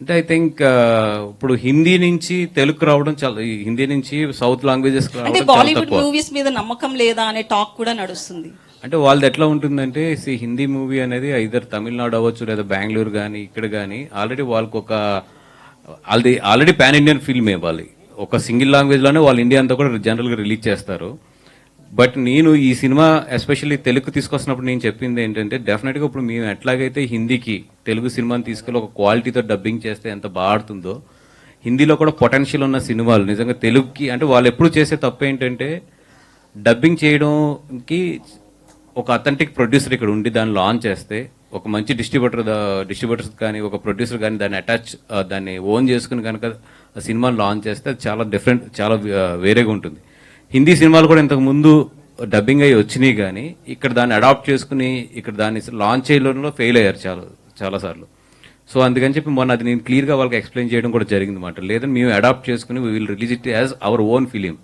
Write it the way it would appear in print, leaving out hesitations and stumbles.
అంటే I think ఇప్పుడు హిందీ నుంచి తెలుగు రావడం చాలా, ఈ హిందీ నుంచి సౌత్ లాంగ్వేజెస్ అంటే రావడం చాలా బాలీవుడ్ తక్కువ. మూవీస్ మీద నమ్మకం లేదా అనే టాక్ కూడా నడుస్తుంది. అంటే వాళ్ళది ఎట్లా ఉంటుందంటే హిందీ మూవీ అనేది ఐదర్ తమిళనాడు అవ్వచ్చు లేదా బెంగళూరు కానీ ఇక్కడ కానీ ఆల్రెడీ వాళ్ళకి ఒక ఆల్రెడీ పాన్ ఇండియన్ ఫిల్మ్ ఇవ్వాలి. ఒక సింగిల్ లాంగ్వేజ్ లోనే వాళ్ళు ఇండియా అంతా కూడా జనరల్ గా రిలీజ్ చేస్తారు. బట్ నేను ఈ సినిమా ఎస్పెషల్లీ తెలుగు తీసుకొస్తున్నప్పుడు నేను చెప్పింది ఏంటంటే డెఫినెట్ గా ఇప్పుడు మేము ఎట్లాగైతే హిందీకి తెలుగు సినిమాని తీసుకెళ్ళి ఒక క్వాలిటీతో డబ్బింగ్ చేస్తే ఎంత బాగుంటుందో, హిందీలో కూడా పొటెన్షియల్ ఉన్న సినిమాలు నిజంగా తెలుగుకి, అంటే వాళ్ళు ఎప్పుడు చేసే తప్పు ఏంటంటే డబ్బింగ్ చేయడంకి ఒక అథెంటిక్ ప్రొడ్యూసర్ ఇక్కడ ఉండి దాన్ని లాంచ్ చేస్తే, ఒక మంచి డిస్ట్రిబ్యూటర్స్ కానీ ఒక ప్రొడ్యూసర్ కానీ దాన్ని ఓన్ చేసుకుని కనుక ఆ సినిమాని లాంచ్ చేస్తే అది చాలా డిఫరెంట్, చాలా వేరేగా ఉంటుంది. హిందీ సినిమాలు కూడా ఇంతకు ముందు డబ్బింగ్ అయ్యి వచ్చినాయి కానీ ఇక్కడ దాన్ని అడాప్ట్ చేసుకుని ఇక్కడ దాన్ని లాంచ్ చేయడంలో ఫెయిల్ అయ్యారు చాలా సార్లు. సో అందుకని చెప్పి మొన్న అది నేను క్లియర్గా వాళ్ళకి ఎక్స్ప్లెయిన్ చేయడం కూడా జరిగింది అనమాట. లేదని మేము అడాప్ట్ చేసుకుని we will release it as our own film.